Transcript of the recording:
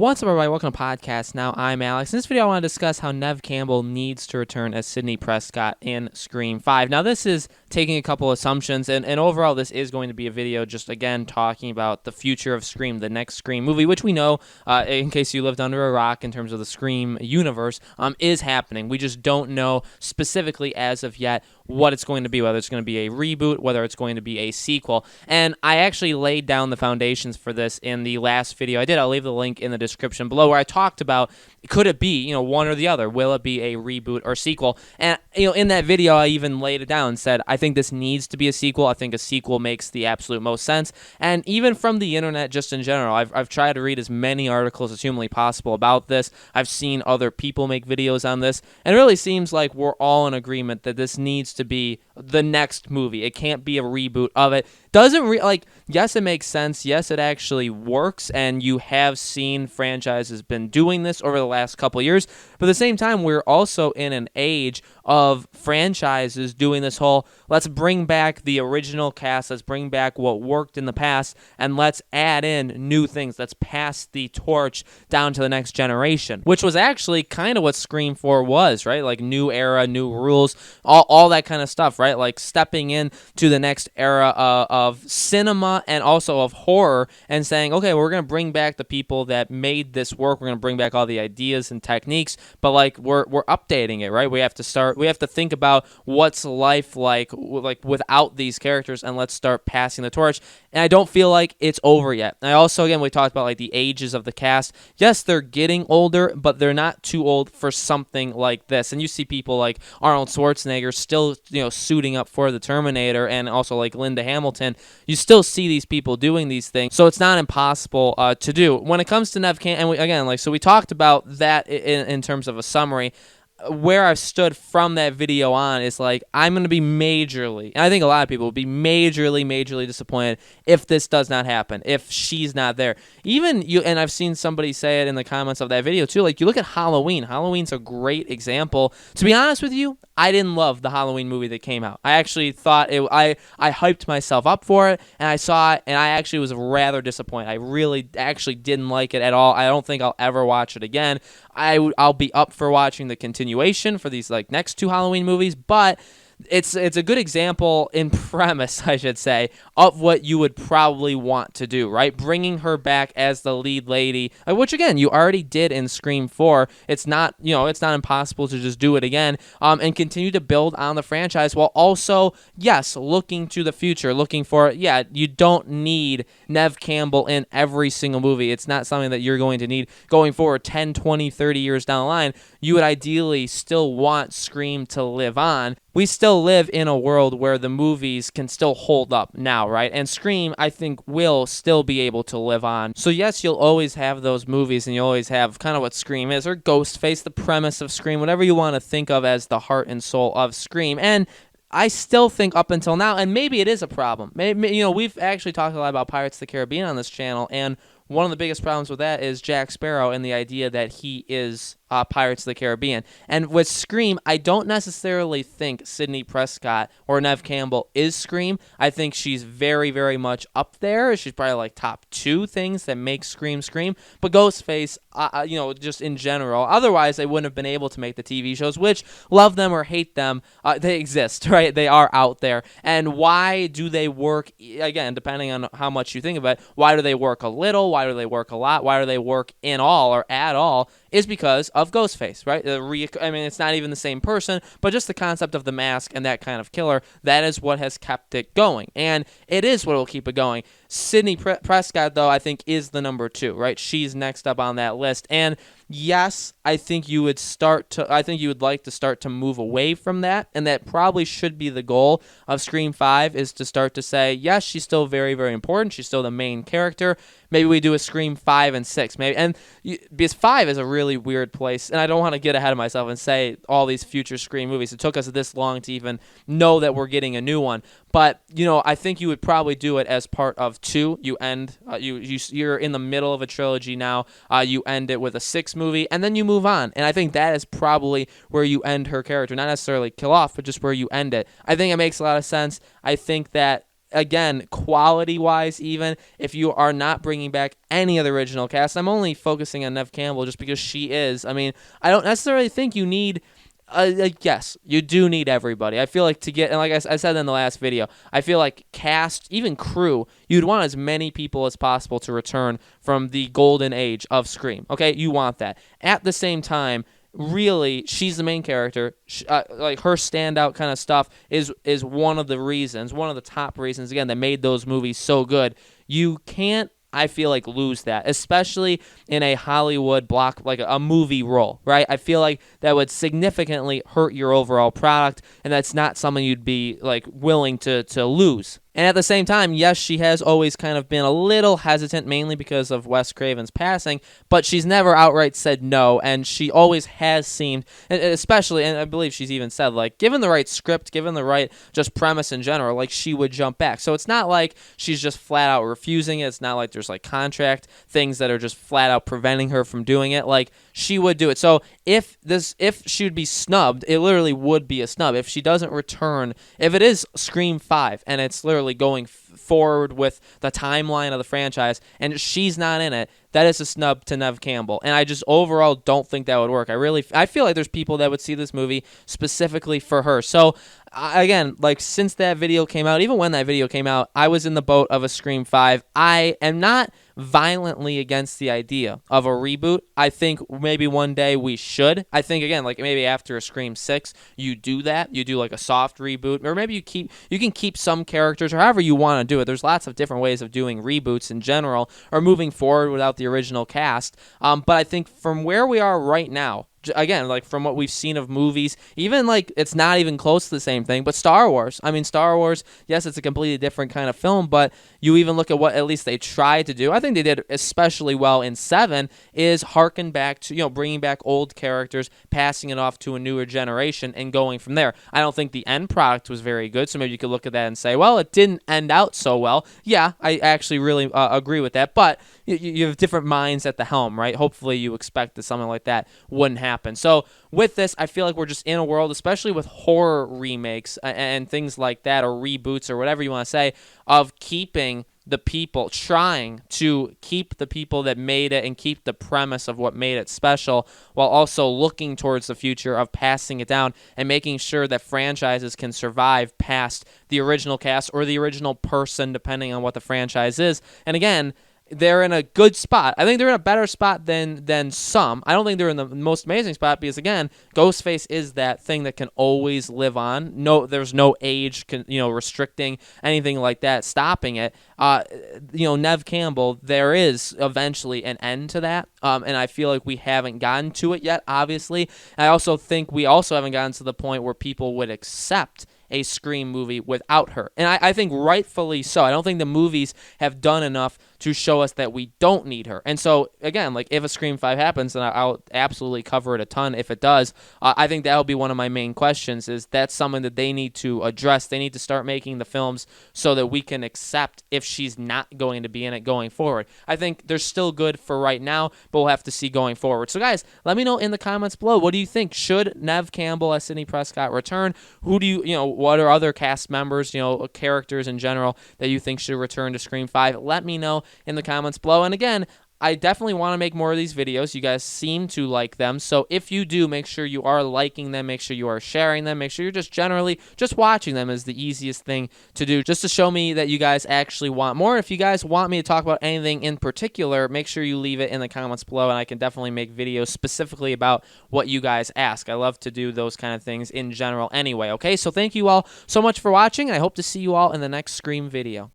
What's up, everybody? Welcome to Podcast Now. I'm Alex. In this video, I want to discuss how Neve Campbell needs to return as Sidney Prescott in Scream 5. Now, this is taking a couple assumptions, and overall, this is going to be a video just, again, talking about the future of Scream, the next Scream movie, which we know, in case you lived under a rock in terms of the Scream universe, is happening. We just don't know specifically as of yet what it's going to be, whether it's going to be a reboot, whether it's going to be a sequel. And I actually laid down the foundations for this in the last video I did. I'll leave the link in the description below where I talked about, could it be, one or the other? Will it be a reboot or sequel? And, in that video, I even laid it down and said, I think this needs to be a sequel. I think a sequel makes the absolute most sense. And even from the internet, just in general, I've tried to read as many articles as humanly possible about this. I've seen other people make videos on this, and it really seems like we're all in agreement that this needs to be the next movie. It can't be a reboot of it. Yes, it makes sense. Yes, it actually works, and you have seen franchises been doing this over the last couple of years. But at the same time, we're also in an age of franchises doing this whole, let's bring back the original cast, let's bring back what worked in the past, and let's add in new things. Let's pass the torch down to the next generation, which was actually kind of what Scream 4 was, right? Like new era, new rules, all that kind of stuff, right? Like stepping in to the next era of cinema and also of horror and saying, okay, we're going to bring back the people that made this work. We're going to bring back all the ideas and techniques, but we're updating it, right? We have to think about what's life like without these characters, and let's start passing the torch. And I don't feel like it's over yet. I also, again, we talked about the ages of the cast. Yes, they're getting older, but they're not too old for something like this. And you see people like Arnold Schwarzenegger still, suiting up for the Terminator, and also like Linda Hamilton. You still see these people doing these things, so it's not impossible to do. When it comes to Neve Campbell, and we talked about that in terms of a summary. Where I've stood from that video on is I'm going to be majorly, and I think a lot of people will be majorly disappointed if this does not happen, if she's not there. Even you, and I've seen somebody say it in the comments of that video too, you look at Halloween. Halloween's a great example. To be honest with you, I didn't love the Halloween movie that came out. I actually thought I hyped myself up for it, and I saw it, and I actually was rather disappointed. I really actually didn't like it at all. I don't think I'll ever watch it again. I'll be up for watching the continuation for these next two Halloween movies, but it's a good example in premise, I should say, of what you would probably want to do, right? Bringing her back as the lead lady, which again you already did in Scream 4. It's not impossible to just do it again, and continue to build on the franchise while also, yes, looking to the future, looking for, you don't need Neve Campbell in every single movie. It's not something that you're going to need going forward 10, 20, 30 years down the line. You would ideally still want Scream to live on. We still live in a world where the movies can still hold up now, right? And Scream, I think, will still be able to live on. So yes, you'll always have those movies, and you'll always have kind of what Scream is, or Ghostface, the premise of Scream, whatever you want to think of as the heart and soul of Scream. And I still think up until now, and maybe it is a problem. Maybe, we've actually talked a lot about Pirates of the Caribbean on this channel, and one of the biggest problems with that is Jack Sparrow and the idea that he is Pirates of the Caribbean. And with Scream, I don't necessarily think Sidney Prescott or Neve Campbell is Scream. I think she's very, very much up there. She's probably top 2 things that make Scream Scream. But Ghostface, just in general. Otherwise, they wouldn't have been able to make the TV shows, which, love them or hate them, they exist, right? They are out there. And why do they work, again, depending on how much you think of it, why do they work a little? Why do they work a lot? Why do they work in all or at all? Is because of Ghostface, right? It's not even the same person, but just the concept of the mask and that kind of killer, that is what has kept it going. And it is what will keep it going. Sidney Prescott, though, I think is the number 2, right? She's next up on that list. And yes, I think you would like to start to move away from that, and that probably should be the goal of Scream 5, is to start to say, yes, she's still very, very important. She's still the main character. Maybe we do a Scream 5 and 6, because 5 is a really weird place, and I don't want to get ahead of myself and say all these future Scream movies. It took us this long to even know that we're getting a new one. But, I think you would probably do it as part of 2. You end, you're in the middle of a trilogy now. You end it with a 6 movie, and then you move on. And I think that is probably where you end her character. Not necessarily kill off, but just where you end it. I think it makes a lot of sense. I think that again, quality-wise, even if you are not bringing back any of the original cast, I'm only focusing on Neve Campbell just because she is. I mean, I don't necessarily think you need. Yes, you do need everybody. I feel like to get, and like I said in the last video, I feel like cast, even crew, you'd want as many people as possible to return from the golden age of Scream. Okay, you want that. At the same time, really, she's the main character. Like her standout kind of stuff is one of the reasons, one of the top reasons, again, that made those movies so good. You can't, I feel like, lose that, especially in a Hollywood block, like a movie role, right? I feel like that would significantly hurt your overall product, and that's not something you'd be like willing to lose. And at the same time, yes, she has always kind of been a little hesitant, mainly because of Wes Craven's passing, but she's never outright said no, and she always has seemed, especially, and I believe she's even said, like, given the right script, given the right just premise in general, like, she would jump back. So it's not like she's just flat out refusing it. It's not like there's, like, contract things that are just flat out preventing her from doing it. Like, she would do it. So if she would be snubbed, it literally would be a snub. If she doesn't return, if it is Scream 5, and it's literally going forward with the timeline of the franchise, and she's not in it, that is a snub to Neve Campbell. And I just overall don't think that would work. I feel like there's people that would see this movie specifically for her. So again, like, since that video came out, even when that video came out, I was in the boat of a Scream 5. I am not violently against the idea of a reboot. I think maybe one day we should. I think, again, like maybe after a Scream 6, you do that. You do like a soft reboot, or maybe you can keep some characters, or however you want to do it. There's lots of different ways of doing reboots in general, or moving forward without the original cast. But I think from where we are right now, again, like from what we've seen of movies, even like it's not even close to the same thing, but Star Wars. I mean, Star Wars, yes, it's a completely different kind of film, but you even look at what at least they tried to do. I think they did especially well in 7, is harken back to, bringing back old characters, passing it off to a newer generation, and going from there. I don't think the end product was very good, so maybe you could look at that and say, well, it didn't end out so well. Yeah, I actually really agree with that, but you have different minds at the helm, right? Hopefully you expect that something like that wouldn't happen. So with this, I feel like we're just in a world, especially with horror remakes and things like that, or reboots, or whatever you want to say, of keeping the people, trying to keep the people that made it and keep the premise of what made it special, while also looking towards the future of passing it down and making sure that franchises can survive past the original cast or the original person, depending on what the franchise is. And again, they're in a good spot. I think they're in a better spot than some. I don't think they're in the most amazing spot because, again, Ghostface is that thing that can always live on. No, there's no age, restricting anything like that, stopping it. Neve Campbell, there is eventually an end to that, and I feel like we haven't gotten to it yet, obviously. I also think we also haven't gotten to the point where people would accept a Scream movie without her. And I think rightfully so. I don't think the movies have done enough to show us that we don't need her. And so, again, like if a Scream 5 happens, then I'll absolutely cover it a ton if it does. I think that'll be one of my main questions, is that's something that they need to address. They need to start making the films so that we can accept if she's not going to be in it going forward. I think they're still good for right now, but we'll have to see going forward. So, guys, let me know in the comments below. What do you think? Should Neve Campbell as Sidney Prescott return? Who do what are other cast members, characters in general that you think should return to Scream 5? Let me know in the comments below. And again, I definitely want to make more of these videos. You guys seem to like them. So if you do, make sure you are liking them. Make sure you are sharing them. Make sure you're just generally just watching them is the easiest thing to do, just to show me that you guys actually want more. If you guys want me to talk about anything in particular, make sure you leave it in the comments below, and I can definitely make videos specifically about what you guys ask. I love to do those kind of things in general anyway, okay? So thank you all so much for watching, and I hope to see you all in the next Scream video.